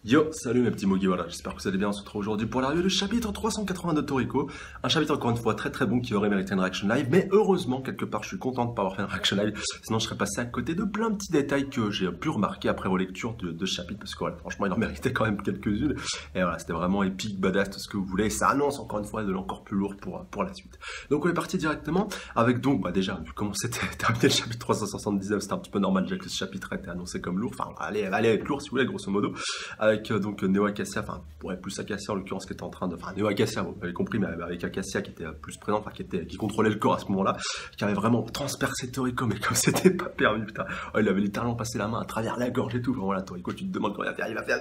Yo, salut mes petits Mogi, voilà, j'espère que vous allez bien. On se retrouve aujourd'hui pour la review du chapitre 380 de Toriko. Un chapitre encore une fois très très bon qui aurait mérité une reaction live, mais heureusement, quelque part, je suis content de ne pas avoir fait une reaction live, sinon je serais passé à côté de plein de petits détails que j'ai pu remarquer après relecture de ce chapitre, parce que voilà, franchement, il en méritait quand même quelques-unes. Et voilà, c'était vraiment épique, badass, tout ce que vous voulez, et ça annonce encore une fois de l'encore plus lourd pour la suite. Donc on est parti directement avec donc, bah déjà, vu comment c'était terminé le chapitre 379, c'était un petit peu normal déjà que ce chapitre a été annoncé comme lourd, enfin, allez être lourd si vous voulez, grosso modo. Avec donc Neo Acacia, enfin ouais, plus Acacia en l'occurrence qui était en train de, enfin Neo Acacia, vous avez compris, mais avec Acacia qui était plus présent, enfin qui contrôlait le corps à ce moment-là, qui avait vraiment transpercé Toriko, mais comme c'était pas permis, putain, oh, il avait littéralement passé la main à travers la gorge et tout. Enfin, voilà, Toriko, tu te demandes comment il va faire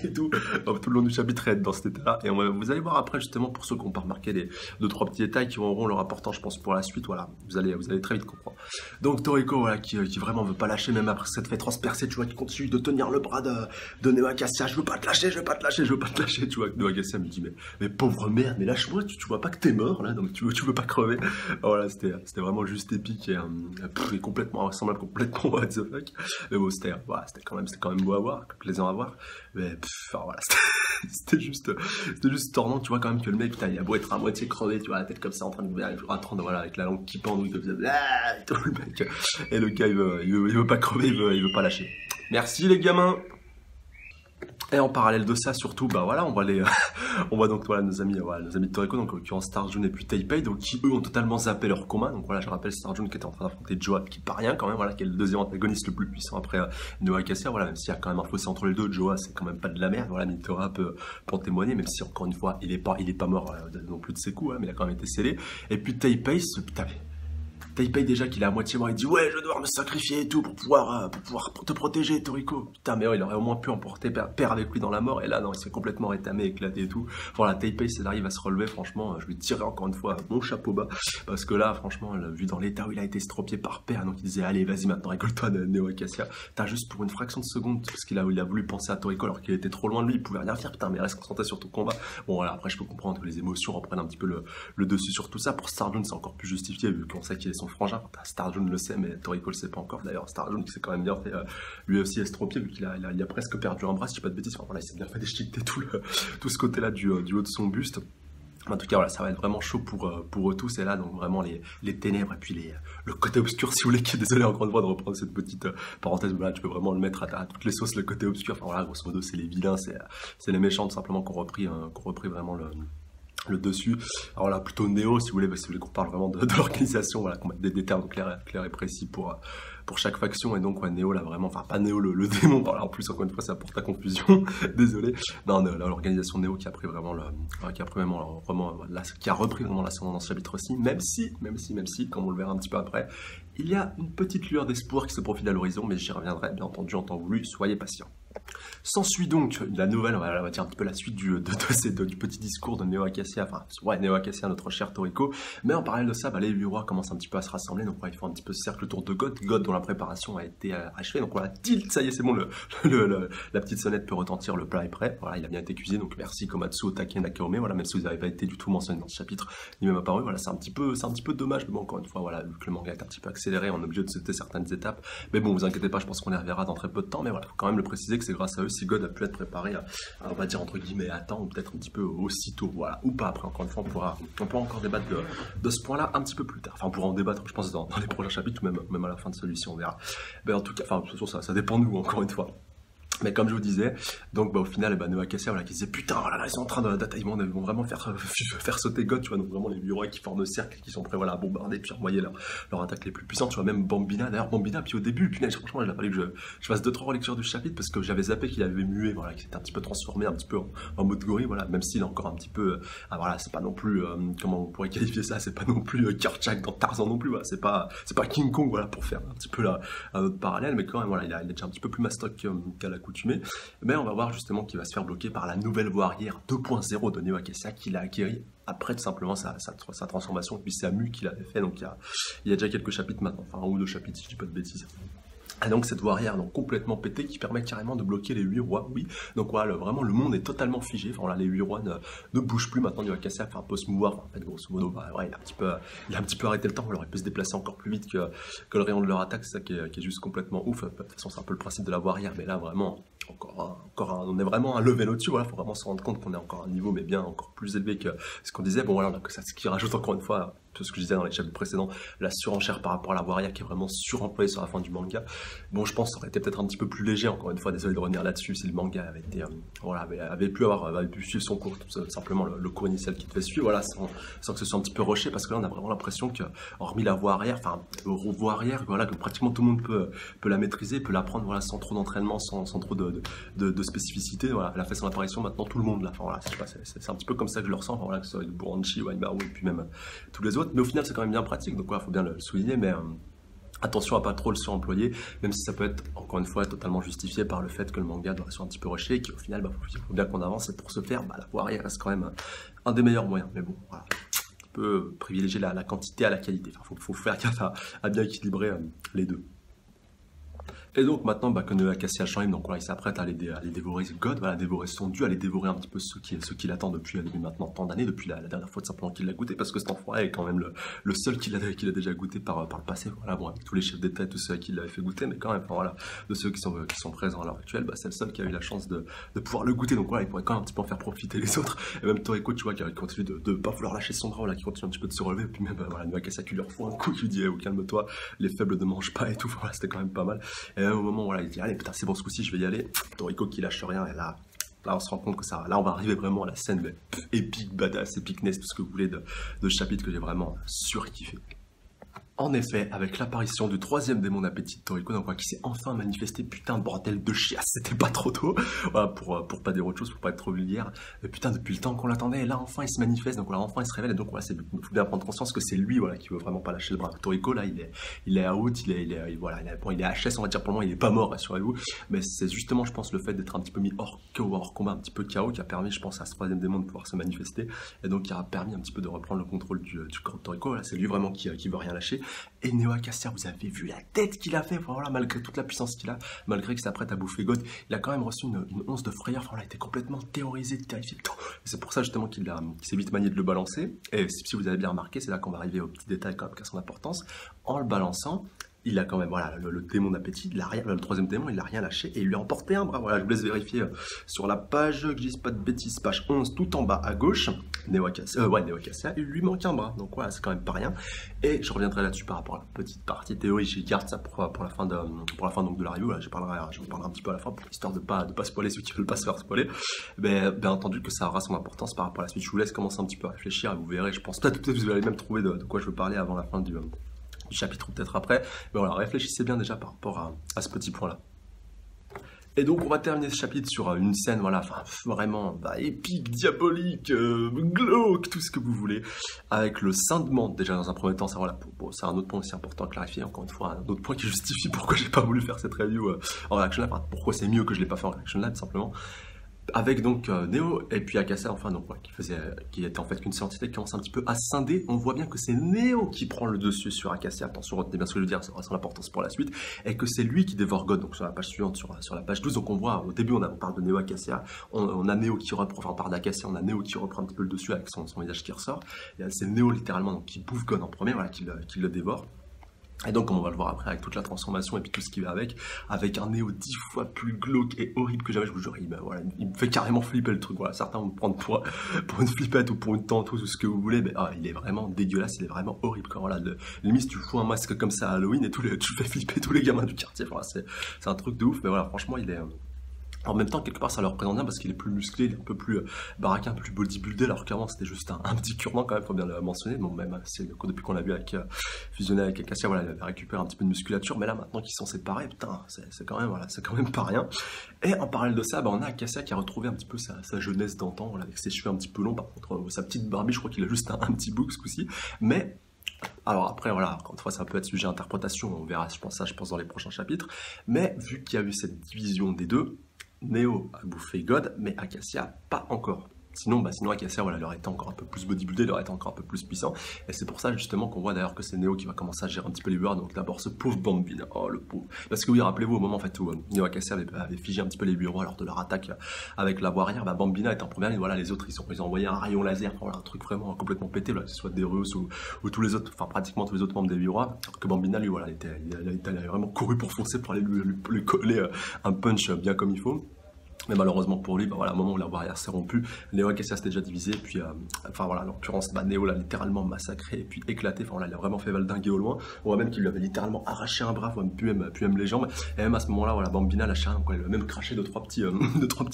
et tout. Donc, tout le long du chapitre être dans cet état-là, et vous allez voir après justement pour ceux qui n'ont pas remarqué les 2-3 petits détails qui auront leur importance, je pense, pour la suite. Voilà, vous allez très vite comprendre. Donc Toriko, voilà, qui vraiment veut pas lâcher, même après s'être fait transpercer, tu vois, qui continue de tenir le bras de Neo Acacia. Je veux pas te lâcher, tu vois, que Neo Acacia me dit, mais pauvre merde, mais lâche-moi, tu vois pas que t'es mort, là, donc tu veux pas crever. Voilà, c'était vraiment juste épique et complètement ressemblable, complètement what the fuck. Mais bon, c'était quand même beau à voir, plaisant à voir. Mais enfin, voilà, c'était juste tordant, tu vois quand même que le mec, putain, il a beau être à moitié crevé, tu vois, la tête comme ça, en train de voilà, avec la langue qui pendouille, comme ça, et tout, le mec. Et le gars, il veut pas crever, il veut pas lâcher. Merci les gamins. Et en parallèle de ça, surtout, bah voilà, on voit donc voilà, nos amis de Toriko, donc en l'occurrence Starjun et puis Teipei, donc qui eux ont totalement zappé leur combat. Donc voilà, je rappelle Starjun qui était en train d'affronter Joa, qui pas rien quand même, voilà, qui est le deuxième antagoniste le plus puissant après Neo Acacia. Voilà, même s'il y a quand même un fossé entre les deux, Joa c'est quand même pas de la merde. Voilà, Mitora peut en témoigner, même si encore une fois il est pas mort non plus de ses coups, hein, mais il a quand même été scellé. Et puis Teipei, putain. Teipei déjà qu'il est à moitié mort, il dit ouais je vais devoir me sacrifier et tout pour pouvoir te protéger Toriko. Putain mais ouais, il aurait au moins pu emporter père avec lui dans la mort et là non il s'est complètement rétamé, éclaté et tout. Voilà, Teipei s'il arrive à se relever, franchement je lui tirerai encore une fois mon chapeau bas parce que là franchement vu dans l'état où il a été estropié par père, donc il disait allez vas-y maintenant récolte-toi de Neo Acacia. T'as juste pour une fraction de seconde parce qu'il a voulu penser à Toriko alors qu'il était trop loin de lui, il pouvait rien faire, putain mais reste concentré sur ton combat. Bon voilà, après je peux comprendre que les émotions reprennent un petit peu le dessus sur tout ça. Pour Starjun c'est encore plus justifié vu qu'on sait qu'il est son frangin. Starjun le sait, mais Toriko le sait pas encore. D'ailleurs, Starjun qui s'est quand même bien fait lui aussi estropié, vu qu'il a presque perdu un bras, si je dis pas de bêtises. Enfin, voilà, il s'est bien fait déchiqueter tout ce côté-là du haut de son buste. En tout cas, voilà, ça va être vraiment chaud pour eux tous. Et là, donc vraiment les ténèbres et puis le côté obscur, si vous voulez, qui est désolé encore une fois de reprendre cette petite parenthèse. Voilà, tu peux vraiment le mettre à toutes les sauces, le côté obscur. Enfin voilà, grosso modo, c'est les vilains, c'est les méchants, tout simplement, qu'on repris vraiment le dessus. Alors là, plutôt Neo, si vous voulez qu'on parle vraiment de l'organisation, voilà, qu'on mette des termes clairs et précis pour chaque faction. Et donc, ouais, Neo, là, vraiment, enfin, pas Neo le démon, voilà, en plus, encore une fois, ça porte à confusion, désolé. Non, l'organisation Neo qui a pris vraiment qui a repris vraiment l'ascendant dans ce chapitre aussi, même si, comme on le verra un petit peu après, il y a une petite lueur d'espoir qui se profile à l'horizon, mais j'y reviendrai, bien entendu, en temps voulu, soyez patients. S'ensuit donc la nouvelle, on va dire un petit peu la suite du petit discours de Neo Acacia, enfin, ouais, Neo Acacia, notre cher Toriko, mais en parallèle de ça, les 8 rois commencent un petit peu à se rassembler, donc ouais, ils font un petit peu ce cercle autour de God dont la préparation a été achevée, donc voilà, tilt, ça y est, c'est bon, la petite sonnette peut retentir, le plat est prêt, voilà, il a bien été cuisiné, donc merci Komatsu, Otake, Nakeome, voilà, même si vous n'avez pas été du tout mentionné dans ce chapitre, ni même apparu, voilà, c'est un petit peu dommage, mais bon, encore une fois, voilà, vu que le manga est un petit peu accéléré, on est obligé de sauter certaines étapes, mais bon, vous inquiétez pas, je pense qu'on les reverra dans très peu de temps, mais voilà, faut quand même le préciser que c'est grâce à eux si God a pu être préparé on va dire entre guillemets à temps, ou peut-être un petit peu aussitôt, voilà, ou pas. Après, encore une fois, on pourra encore débattre de ce point-là un petit peu plus tard. Enfin, on pourra en débattre, je pense, dans les prochains chapitres, ou même à la fin de celui-ci, on verra. Mais en tout cas, enfin, de toute façon, ça dépend de nous, encore une fois. Mais comme je vous disais, donc au final, Neo Acacia, voilà, qui disait putain, voilà, ils sont en train d'attaquer, ils vont vraiment faire sauter God, tu vois, donc vraiment les 8 rois qui forment le cercle, qui sont prêts, voilà, à bombarder, puis envoyer leur attaque les plus puissantes, tu vois, même Bambina, d'ailleurs Bambina, puis au début, punaise, franchement, il a fallu que je fasse 2-3 relectures du chapitre, parce que j'avais zappé qu'il avait mué, voilà, qu'il s'était un petit peu transformé, un petit peu en mode gorille, voilà, même s'il est encore un petit peu, voilà, c'est pas non plus, comment on pourrait qualifier ça, c'est pas non plus Kerchak dans Tarzan non plus, voilà, c'est pas King Kong, voilà, pour faire un petit peu un autre parallèle, mais quand même, voilà, il est déjà un petit peu plus mastoc qu'à l'accoutumée. Mais on va voir justement qu'il va se faire bloquer par la nouvelle voie arrière 2.0 de Neo Acacia qu'il a acquéri après tout simplement sa transformation, puis sa mue qu'il avait fait, donc il y a déjà quelques chapitres maintenant, enfin 1 ou 2 chapitres si je dis pas de bêtises. Et donc cette voie arrière donc complètement pétée qui permet carrément de bloquer les 8 rois, oui. Donc voilà, vraiment le monde est totalement figé. Enfin voilà, les 8 rois ne bougent plus. Maintenant il va casser à faire un peu se mouvoir. Enfin, en fait, grosso modo, bah, ouais, il a un petit peu arrêté le temps. Il aurait pu se déplacer encore plus vite que le rayon de leur attaque. C'est ça qui est juste complètement ouf. De toute façon, c'est un peu le principe de la voie arrière. Mais là, vraiment, on est vraiment un level au-dessus. Voilà, faut vraiment se rendre compte qu'on est encore à un niveau, mais bien encore plus élevé que ce qu'on disait. Bon voilà, on a que ça, ce qui rajoute encore une fois tout ce que je disais dans les chapitres précédents, la surenchère par rapport à la voie arrière qui est vraiment suremployée sur la fin du manga. Bon, je pense que ça aurait été peut-être un petit peu plus léger, encore une fois, désolé de revenir là-dessus, si le manga avait été, avait pu suivre son cours, tout simplement le cours initial qui devait suivre, voilà, sans que ce soit un petit peu rushé, parce que là, on a vraiment l'impression que, hormis la voie arrière, voilà, que pratiquement tout le monde peut la maîtriser, peut l'apprendre, voilà, sans trop d'entraînement, sans trop de spécificité, voilà, elle a fait son apparition, maintenant tout le monde, là, enfin, voilà, c'est un petit peu comme ça que je le ressens, enfin, voilà, que ce soit de Buranchi, Waimaru, et puis même tous les autres, mais au final, c'est quand même bien pratique, donc voilà, faut bien le souligner, mais attention à pas trop le suremployer, même si ça peut être, encore une fois, totalement justifié par le fait que le manga doit soit un petit peu rushé, et qu'au final, faut bien qu'on avance, et pour ce faire, la voie arrière reste quand même un des meilleurs moyens, mais bon, voilà. On peut privilégier la quantité à la qualité, enfin, faut faire gaffe à bien équilibrer les deux. Et donc maintenant que Neo Acacia a changé, donc voilà, il s'apprête à aller dévorer God, voilà, dévorer son dieu, à aller dévorer un petit peu ceux qui l'attendent depuis maintenant tant d'années, depuis la dernière fois tout simplement qu'il l'a goûté, parce que cet enfoiré est quand même le seul qu'il a déjà goûté par le passé, voilà, bon, avec tous les chefs d'État et tous ceux à qui il l'avait fait goûter, mais quand même, enfin, voilà, de ceux qui sont présents à l'heure actuelle, c'est le seul qui a eu la chance de pouvoir le goûter, donc voilà, il pourrait quand même un petit peu en faire profiter les autres, et même Toriko, tu vois, qui continue de pas vouloir lâcher son bras, là, qui continue un petit peu de se relever, et puis même, voilà, Neo Acacia qui lui refout un coup, qui lui dit, calme-toi, les faibles ne mangent pas et tout, voilà, c'était quand même pas mal, et au moment, voilà, il dit, allez, putain, c'est bon, ce coup-ci, je vais y aller. Toriko qui lâche rien, et là, on se rend compte que là, on va arriver vraiment à la scène épique, badass, épicness, tout ce que vous voulez de chapitre que j'ai vraiment surkiffé. En effet, avec l'apparition du troisième démon d'appétit de Toriko, donc, qui s'est enfin manifesté, putain, bordel de chiasse, c'était pas trop tôt, voilà, pour pas dire autre chose, pour pas être trop vulgaire, mais putain, depuis le temps qu'on l'attendait, et là, enfin, il se manifeste, donc voilà, enfin, il se révèle, et donc, voilà, il faut bien prendre conscience que c'est lui, voilà, qui veut vraiment pas lâcher le bras. Toriko, là, il est out, il est HS, on va dire, pour le moment, il est pas mort, rassurez-vous, mais c'est justement, je pense, le fait d'être un petit peu mis hors combat, un petit peu KO, qui a permis, je pense, à ce troisième démon de pouvoir se manifester, et donc, qui a permis un petit peu de reprendre le contrôle du corps de Toriko, voilà, c'est lui vraiment qui veut rien lâcher. Et Neo Acacia, vous avez vu la tête qu'il a fait, enfin, voilà, malgré toute la puissance qu'il a, malgré qu'il s'apprête à bouffer God, il a quand même reçu une once de frayeur, enfin, voilà, il a été complètement terrorisé, terrifié. C'est pour ça justement qu'il s'est vite manié de le balancer. Et si vous avez bien remarqué, c'est là qu'on va arriver au petit détail quand même qui a son importance. En le balançant, il a quand même, voilà, le démon d'appétit, le troisième démon, il n'a rien lâché et il lui a emporté un bras. Voilà, je vous laisse vérifier sur la page, que je dise pas de bêtises, page 11, tout en bas à gauche, Neo Acacia, il lui manque un bras. Donc voilà, c'est quand même pas rien. Et je reviendrai là-dessus par rapport à la petite partie théorie, je garde ça pour la fin donc de la review. Là, je parlerai un petit peu à la fin, pour histoire de pas spoiler ceux qui veulent pas se faire spoiler. Mais bien entendu que ça aura son importance par rapport à la suite. Je vous laisse commencer un petit peu à réfléchir et vous verrez, je pense, peut-être vous allez même trouver de quoi je veux parler avant la fin du chapitre ou peut-être après, mais voilà, réfléchissez bien déjà par rapport à ce petit point-là. Et donc on va terminer ce chapitre sur une scène, voilà, enfin vraiment épique, diabolique, glauque, tout ce que vous voulez, avec le scindement, déjà dans un premier temps, ça voilà, c'est un autre point aussi important à clarifier, encore une fois, un autre point qui justifie pourquoi j'ai pas voulu faire cette review en Reaction Lab, enfin, pourquoi c'est mieux que je l'ai pas fait en Reaction Lab, simplement. Avec donc Neo et puis Acacia, enfin donc qui était en fait qu'une seule entité qui commence un petit peu à scinder. On voit bien que c'est Neo qui prend le dessus sur Acacia. Attention, retenez bien ce que je veux dire, ça aura son importance pour la suite. Et que c'est lui qui dévore God, donc sur la page suivante, sur la page 12. Donc on voit, au début on parle de Neo Acacia, on a Neo qui reprend, enfin on parle d'Acacia, on a Neo qui reprend un petit peu le dessus avec son visage qui ressort. Et c'est Neo littéralement donc, qui bouffe God en premier, voilà, qui le dévore. Et donc, comme on va le voir après, avec toute la transformation et puis tout ce qui va avec un Neo 10 fois plus glauque et horrible que jamais, je vous jure, il me fait carrément flipper le truc, voilà, certains vont me prendre pour une flippette ou pour une tentouse ou ce que vous voulez, mais il est vraiment dégueulasse, il est vraiment horrible, quand voilà, limite tu fous un masque comme ça à Halloween et tu fais flipper tous les gamins du quartier, voilà, c'est un truc de ouf, mais voilà, franchement, il est... En même temps, quelque part, ça le représente bien parce qu'il est plus musclé, il est un peu plus baraquin, un peu plus bodybuildé, alors qu'avant c'était juste un petit cure-dent quand même, faut bien le mentionner. Bon, même depuis qu'on l'a vu avec fusionné avec Acacia, voilà, il avait récupéré un petit peu de musculature, mais là maintenant qu'ils sont séparés, putain, c'est quand même pas rien. Et en parallèle de ça, on a Acacia qui a retrouvé un petit peu sa jeunesse d'antan, voilà, avec ses cheveux un petit peu longs, par contre sa petite barbie, je crois qu'il a juste un petit bouc ce coup-ci, mais alors après, voilà, encore une fois, ça peut être sujet à interprétation, on verra, je pense dans les prochains chapitres, mais vu qu'il y a eu cette division des deux, Neo a bouffé God, mais Acacia pas encore. Sinon, sinon Acacia, voilà, il aurait été encore un peu plus bodybuildé, il aurait été encore un peu plus puissant. Et c'est pour ça justement qu'on voit d'ailleurs que c'est Neo qui va commencer à gérer un petit peu les viewers. Donc d'abord ce pauvre Bambina, oh le pauvre. Parce que oui, rappelez-vous au moment en fait où Neo Acacia avait figé un petit peu les viewers lors de leur attaque avec la warrior, Bambina est en première ligne. Voilà, les autres ils ont envoyé un rayon laser, voilà, un truc vraiment complètement pété, voilà, que ce soit Dereus ou tous les autres, enfin pratiquement tous les autres membres des viewers. Alors que Bambina lui, voilà, il a vraiment couru pour foncer pour aller lui coller un punch bien comme il faut. Mais malheureusement pour lui, voilà, au moment où la barrière s'est rompue, Neo Acacia s'était déjà divisé, et puis, enfin voilà, en l'occurrence, Neo l'a littéralement massacré, et puis éclaté, enfin voilà, il a vraiment fait valdinguer au loin, on voit même qu'il lui avait littéralement arraché un bras, puis même les jambes, et même à ce moment-là, voilà, Bambina lâché un, il lui a même craché deux, trois petits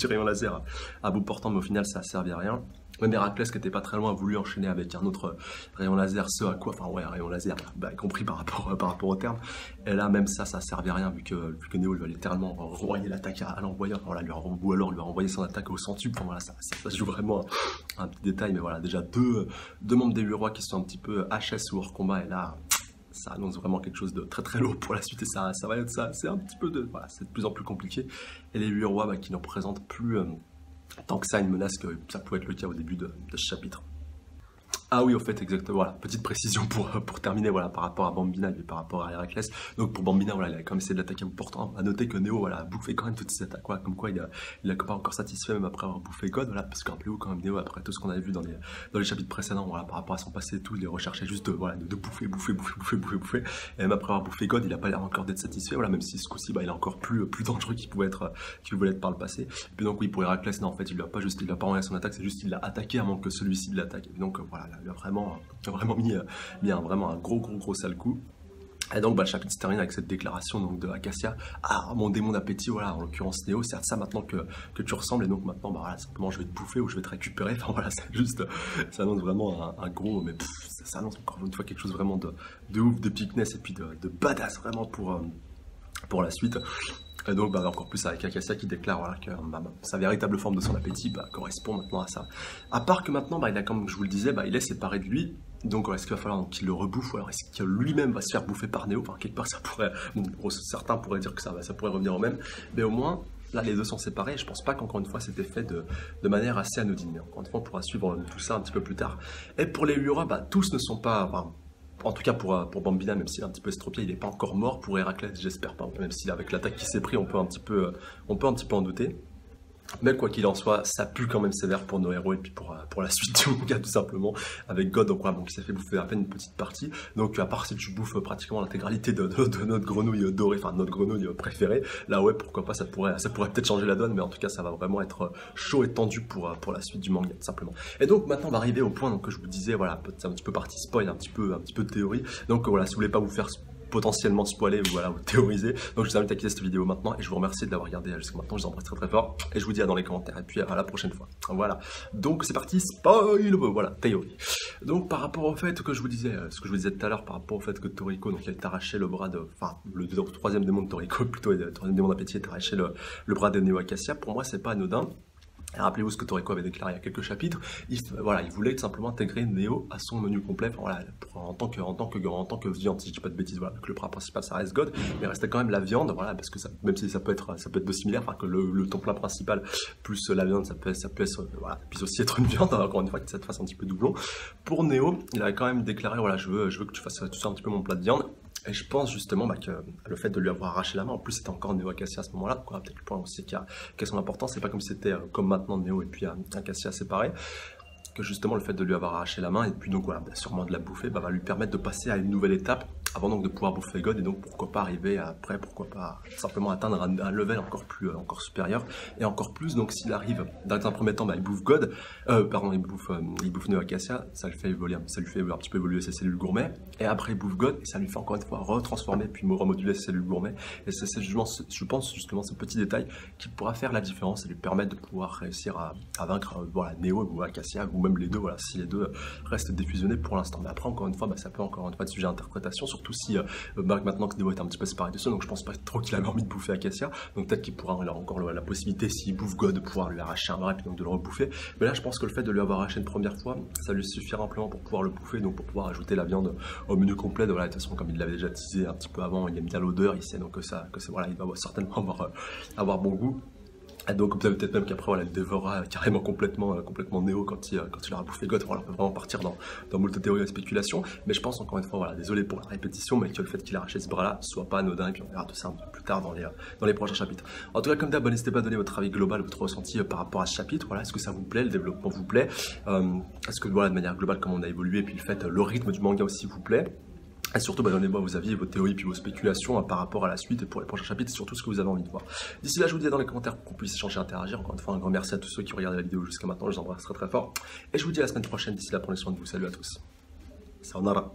rayons laser à bout portant, mais au final, ça a servi à rien. Même Héraclès, qui était pas très loin, a voulu enchaîner avec un autre rayon laser, ce à quoi, enfin ouais, un rayon laser, compris par rapport au terme. Et là, même ça servait à rien, vu que Neo lui a littéralement renvoyé l'attaque à l'envoyeur, voilà, ou alors lui a renvoyé son attaque au centuple. Enfin, voilà, ça joue vraiment un petit détail, mais voilà, déjà deux membres des 8 rois qui sont un petit peu HS ou hors combat, et là, ça annonce vraiment quelque chose de très très lourd pour la suite, et ça va être ça, c'est un petit peu voilà, c'est de plus en plus compliqué. Et les 8 rois qui ne représentent plus tant que ça une menace que ça pouvait être le cas au début de ce chapitre. Ah oui, au fait, exactement, voilà, petite précision pour terminer, voilà, par rapport à Bambina et par rapport à Héraclès. Donc pour Bambina, voilà, il a quand même essayé de l'attaquer pourtant. À noter que Neo, voilà, a bouffé quand même toutes ses attaques, quoi, comme quoi il a pas encore satisfait même après avoir bouffé God, voilà, parce que rappelez-vous quand même Neo, après tout ce qu'on avait vu dans les chapitres précédents, voilà, par rapport à son passé et tout, il recherchait juste voilà, de bouffer. Et même après avoir bouffé God, il a pas l'air encore d'être satisfait, voilà, même si ce coup-ci, il est encore plus dangereux qu'il voulait être par le passé. Et puis donc oui, pour Héraclès, non, en fait, il a pas envoyé son attaque, c'est juste qu'il l'a attaqué avant que celui-ci de l'attaque. Et donc voilà, il a vraiment mis un gros sale coup. Et donc le chapitre se termine avec cette déclaration donc, de Acacia. Ah, mon démon d'appétit, voilà, en l'occurrence Neo, c'est à ça maintenant que tu ressembles, et donc maintenant, voilà, simplement je vais te bouffer ou je vais te récupérer. Enfin voilà, c'est juste, ça annonce vraiment un gros, mais ça annonce encore une fois quelque chose vraiment de ouf, de pickness, et puis de badass vraiment pour la suite. Et donc encore plus avec Acacia qui déclare voilà, que sa véritable forme de son appétit correspond maintenant à ça. À part que maintenant, il a, comme je vous le disais, il est séparé de lui. Donc est-ce qu'il va falloir qu'il le rebouffe, ou alors est-ce que lui-même va se faire bouffer par Neo? Enfin quelque part ça pourrait, certains pourraient dire que ça pourrait revenir au même, mais au moins là les deux sont séparés, et je pense pas qu'encore une fois c'était fait de manière assez anodine. Mais encore une fois on pourra suivre tout ça un petit peu plus tard. Et pour les 8 rois, tous ne sont pas... Enfin, en tout cas pour Bambina, même s'il est un petit peu estropié, il n'est pas encore mort. Pour Héraclès, j'espère pas, même si avec l'attaque qui s'est pris, on peut un petit peu en douter. Mais quoi qu'il en soit, ça pue quand même sévère pour nos héros, et puis pour la suite du manga tout simplement, avec God, donc, qui s'est fait bouffer à peine une petite partie. Donc à part si tu bouffes pratiquement l'intégralité de notre grenouille dorée, enfin notre grenouille préférée, là ouais, pourquoi pas, ça pourrait peut-être changer la donne, mais en tout cas ça va vraiment être chaud et tendu pour la suite du manga tout simplement. Et donc maintenant on va arriver au point donc, que je vous disais, voilà, c'est un petit peu partie spoil, un petit peu de théorie. Donc voilà, si vous voulez pas vous faire potentiellement spoiler ou voilà, ou théoriser. Donc je vous invite à quitter cette vidéo maintenant, et je vous remercie de l'avoir regardé jusqu'à maintenant. Je vous embrasse très très fort, et je vous dis à dans les commentaires, et puis à la prochaine fois. Voilà, donc c'est parti, spoil, voilà, théorie. Donc par rapport au fait que je vous disais, ce que je vous disais tout à l'heure, par rapport au fait que Toriko, donc il a arraché le bras le troisième démon de Toriko, plutôt le troisième démon d'appétit, a arraché le bras de Neo Acacia, pour moi c'est pas anodin. Rappelez-vous ce que Toriko avait déclaré il y a quelques chapitres. Il voulait tout simplement intégrer Neo à son menu complet. Enfin, voilà, en tant que viande, si je dis pas de bêtises. Voilà, donc le plat principal ça reste God, mais il restait quand même la viande. Voilà, parce que même si ça peut être de similaire, enfin que ton plat principal plus la viande, ça peut être, voilà, puisse aussi être une viande. Encore une fois, que ça te fasse un petit peu doublon. Pour Neo, il avait quand même déclaré, voilà, je veux que tu fasses tout ça un petit peu mon plat de viande. Et je pense justement que le fait de lui avoir arraché la main, en plus c'était encore Neo Acacia à ce moment-là, peut-être le point aussi qui a son importance, c'est pas comme si c'était comme maintenant Neo et puis Acacia séparés, que justement le fait de lui avoir arraché la main, et puis donc voilà, sûrement de la bouffer, va lui permettre de passer à une nouvelle étape, avant donc de pouvoir bouffer God, et donc pourquoi pas arriver après, pourquoi pas simplement atteindre un level encore supérieur, et encore plus, donc s'il arrive, dans un premier temps, il bouffe God, il bouffe Neo Acacia, ça lui fait un petit peu évoluer ses cellules gourmets, et après il bouffe God, et ça lui fait encore une fois retransformer, puis remoduler ses cellules gourmets, et c'est je pense justement ce petit détail qui pourra faire la différence, et lui permettre de pouvoir réussir à vaincre voilà, Neo ou Acacia, ou même les deux, voilà, si les deux restent défusionnés pour l'instant. Mais après, encore une fois, ça peut encore une fois être sujet d'interprétation, surtout si maintenant que Neo est un petit peu séparé de ça, donc je pense pas trop qu'il avait envie de bouffer Acacia, donc peut-être qu'il pourra, il a encore la possibilité, s'il bouffe God, de pouvoir lui arracher un bras et puis donc de le rebouffer. Mais là, je pense que le fait de lui avoir arraché une première fois, ça lui suffira amplement pour pouvoir le bouffer, donc pour pouvoir ajouter la viande au menu complet. Voilà, de toute façon, comme il l'avait déjà teasé un petit peu avant, il aime bien l'odeur, il sait donc voilà, il va certainement avoir bon goût. Et donc peut-être même qu'après voilà, il dévorera carrément complètement Néo quand il aura bouffé God. Voilà, on peut vraiment partir dans moult théories et spéculations. Mais je pense encore une fois, voilà, désolé pour la répétition, mais que le fait qu'il a arraché ce bras-là soit pas anodin, et puis on verra tout ça un peu plus tard dans les prochains chapitres. En tout cas, comme d'hab, n'hésitez pas à donner votre avis global, votre ressenti par rapport à ce chapitre. Voilà, est-ce que ça vous plaît, le développement vous plaît, est-ce que voilà, de manière globale, comment on a évolué, et puis le fait, le rythme du manga aussi vous plaît. Et surtout, donnez-moi vos avis, vos théories, puis vos spéculations par rapport à la suite et pour les prochains chapitres, et surtout ce que vous avez envie de voir. D'ici là, je vous dis dans les commentaires pour qu'on puisse échanger, interagir. Encore une fois, un grand merci à tous ceux qui ont regardé la vidéo jusqu'à maintenant, je vous embrasse très fort. Et je vous dis à la semaine prochaine, d'ici là, prenez soin de vous, salut à tous. Sayonara.